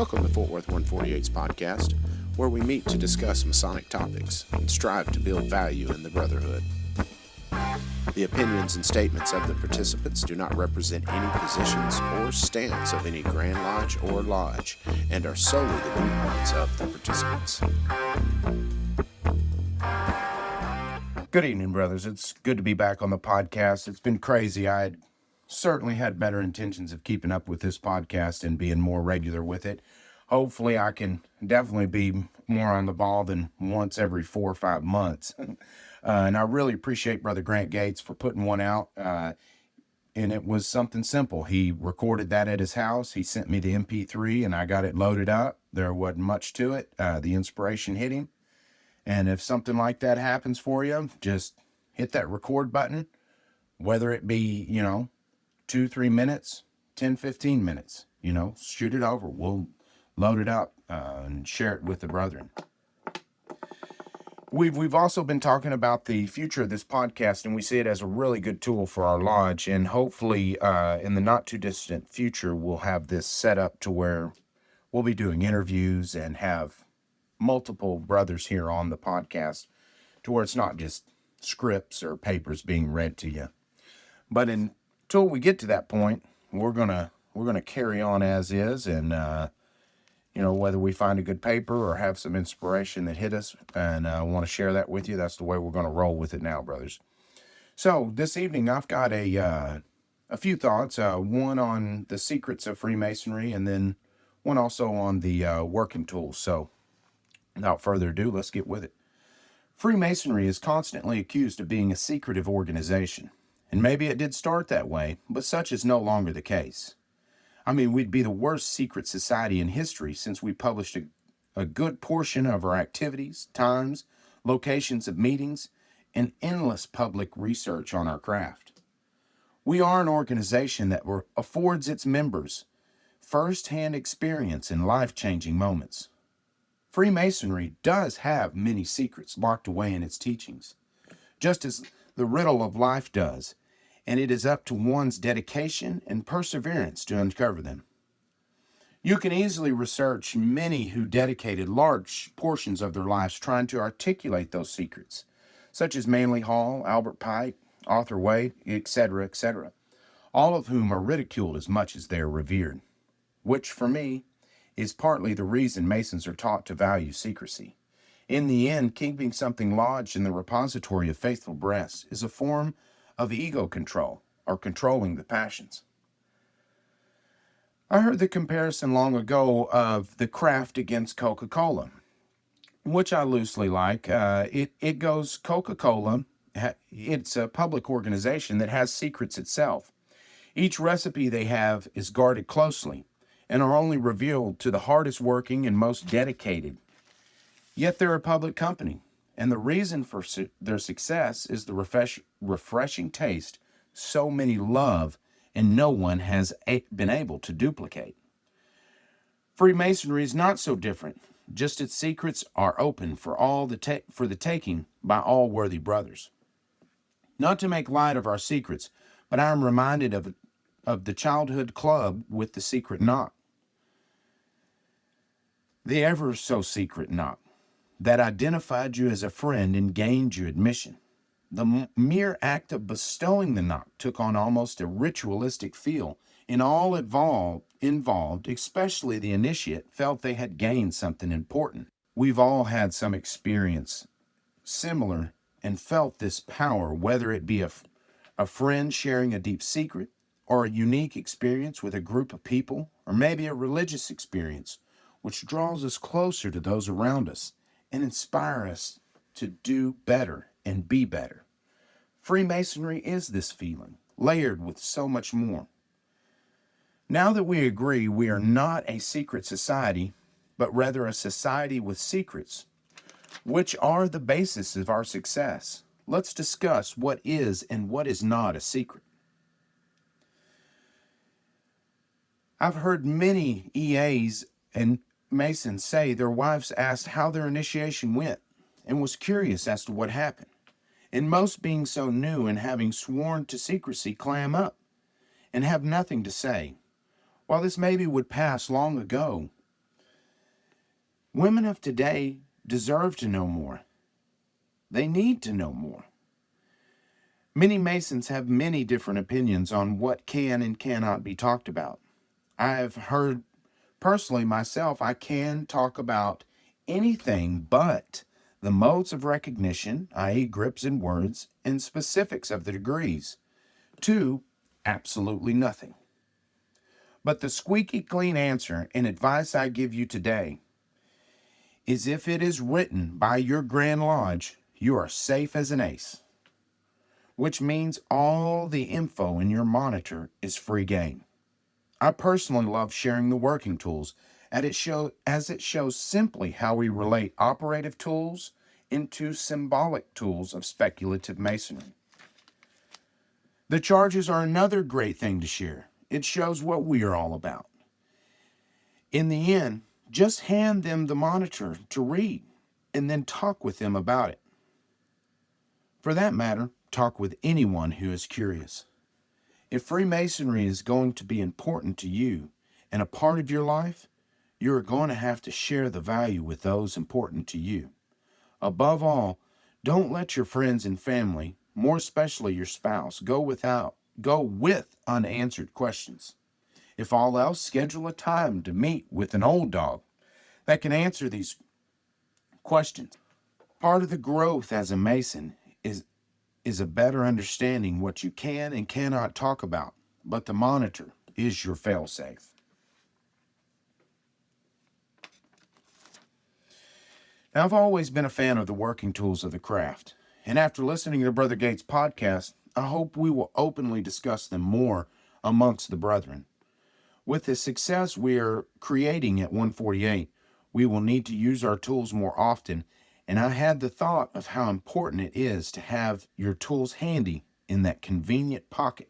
Welcome to Fort Worth 148's podcast, where we meet to discuss Masonic topics and strive to build value in the Brotherhood. The opinions and statements of the participants do not represent any positions or stance of any Grand Lodge or Lodge and are solely the viewpoints of the participants. Good evening, brothers. It's good to be back on the podcast. It's been crazy. I had certainly had better intentions of keeping up with this podcast and being more regular with it. Hopefully, I can definitely be more on the ball than once every 4 or 5 months. And I really appreciate Brother Grant Gates for putting one out. And it was something simple. He recorded that at his house. He sent me the MP3 and I got it loaded up. There wasn't much to it. The inspiration hit him. And if something like that happens for you, just hit that record button, whether it be, 2-3 minutes, 10-15 minutes, shoot it over. We'll load it up and share it with the brethren. We've also been talking about the future of this podcast, and we see it as a really good tool for our lodge. And hopefully, in the not too distant future, we'll have this set up to where we'll be doing interviews and have multiple brothers here on the podcast, to where it's not just scripts or papers being read to you. But until we get to that point, we're gonna carry on as is, and whether we find a good paper or have some inspiration that hit us, and I want to share that with you. That's the way we're going to roll with it now, brothers. So this evening, I've got a few thoughts. One on the secrets of Freemasonry, and then one also on the working tools. So without further ado, let's get with it. Freemasonry is constantly accused of being a secretive organization, and maybe it did start that way, but such is no longer the case. I mean, we'd be the worst secret society in history since we published a good portion of our activities, times, locations of meetings, and endless public research on our craft. We are an organization that affords its members first-hand experience in life-changing moments. Freemasonry does have many secrets locked away in its teachings, just as the riddle of life does, and it is up to one's dedication and perseverance to uncover them. You can easily research many who dedicated large portions of their lives trying to articulate those secrets, such as Manly Hall, Albert Pike, Arthur Wade, etc., etc., all of whom are ridiculed as much as they are revered, which, for me, is partly the reason Masons are taught to value secrecy. In the end, keeping something lodged in the repository of faithful breasts is a form of ego control, or controlling the passions. I heard the comparison long ago of the craft against Coca-Cola, which I loosely like. It goes Coca-Cola, it's a public organization that has secrets itself. Each recipe they have is guarded closely, and are only revealed to the hardest working and most dedicated. Yet they're a public company, and the reason for their success is the refreshing taste so many love and no one has been able to duplicate. Freemasonry is not so different, just its secrets are open for the taking by all worthy brothers. Not to make light of our secrets, but I am reminded of the childhood club with the secret knock. The ever so secret knock that identified you as a friend and gained you admission. The mere act of bestowing the knock took on almost a ritualistic feel, and all involved, especially the initiate, felt they had gained something important. We've all had some experience similar and felt this power, whether it be a friend sharing a deep secret, or a unique experience with a group of people, or maybe a religious experience, which draws us closer to those around us and inspire us to do better and be better. Freemasonry is this feeling, layered with so much more. Now that we agree we are not a secret society, but rather a society with secrets, which are the basis of our success, let's discuss what is and what is not a secret. I've heard many EAs and Masons say their wives asked how their initiation went and was curious as to what happened, and most being so new and having sworn to secrecy clam up and have nothing to say. While this maybe would pass long ago, Women of today deserve to know more. They need to know more. Many Masons have many different opinions on what can and cannot be talked about. I have heard personally myself, I can talk about anything but the modes of recognition, i.e. grips and words, and specifics of the degrees, to absolutely nothing. But the squeaky clean answer and advice I give you today is if it is written by your Grand Lodge, you are safe as an ace, which means all the info in your monitor is free game. I personally love sharing the working tools as it shows simply how we relate operative tools into symbolic tools of speculative masonry. The charges are another great thing to share. It shows what we are all about. In the end, just hand them the monitor to read and then talk with them about it. For that matter, talk with anyone who is curious. If Freemasonry is going to be important to you and a part of your life, you are going to have to share the value with those important to you. Above all, don't let your friends and family, more especially your spouse, go with unanswered questions. If all else, schedule a time to meet with an old dog that can answer these questions. Part of the growth as a Mason is a better understanding what you can and cannot talk about, but the monitor is your failsafe. Now, I've always been a fan of the working tools of the craft, and after listening to Brother Gates' podcast, I hope we will openly discuss them more amongst the brethren. With the success we are creating at 148, we will need to use our tools more often, and I had the thought of how important it is to have your tools handy in that convenient pocket.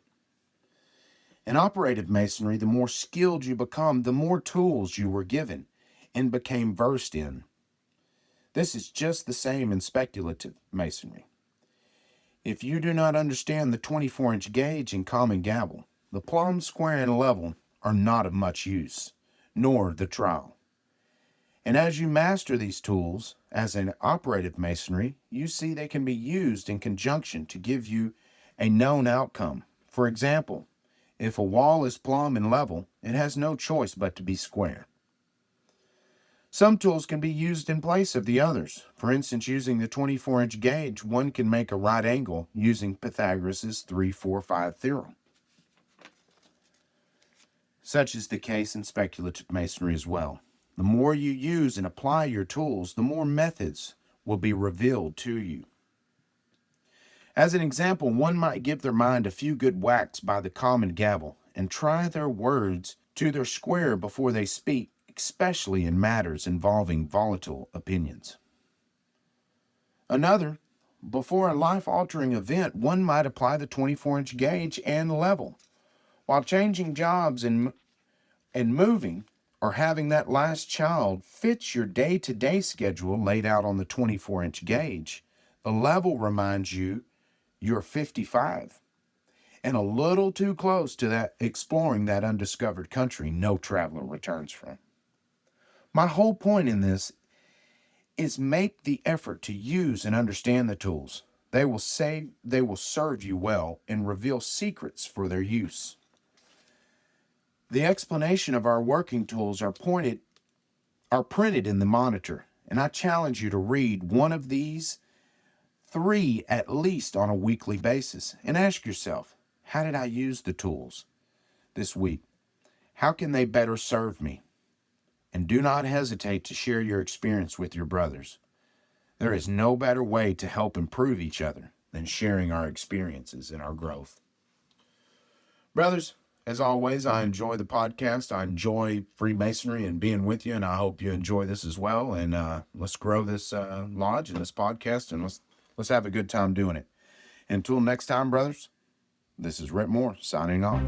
In operative masonry, the more skilled you become, the more tools you were given and became versed in. This is just the same in speculative masonry. If you do not understand the 24-inch gauge and common gavel, the plumb, square, and level are not of much use, nor the trowel. And as you master these tools, as an operative masonry, you see they can be used in conjunction to give you a known outcome. For example, if a wall is plumb and level, it has no choice but to be square. Some tools can be used in place of the others. For instance, using the 24-inch gauge, one can make a right angle using Pythagoras' 3-4-5 theorem. Such is the case in speculative masonry as well. The more you use and apply your tools, the more methods will be revealed to you. As an example, one might give their mind a few good whacks by the common gavel and try their words to their square before they speak, especially in matters involving volatile opinions. Another, before a life-altering event, one might apply the 24-inch gauge and level. While changing jobs and moving, or having that last child fits your day-to-day schedule laid out on the 24-inch gauge, the level reminds you you're 55 and a little too close to that exploring that undiscovered country no traveler returns from. My whole point in this is make the effort to use and understand the tools. They will serve you well and reveal secrets for their use. The explanation of our working tools are printed in the monitor, and I challenge you to read one of these 3 at least on a weekly basis and ask yourself, how did I use the tools this week? How can they better serve me? And do not hesitate to share your experience with your brothers. There is no better way to help improve each other than sharing our experiences and our growth. Brothers, as always, I enjoy the podcast. I enjoy Freemasonry and being with you, and I hope you enjoy this as well. And let's grow this lodge and this podcast, and let's have a good time doing it. Until next time, brothers, this is Rhit Moore signing off.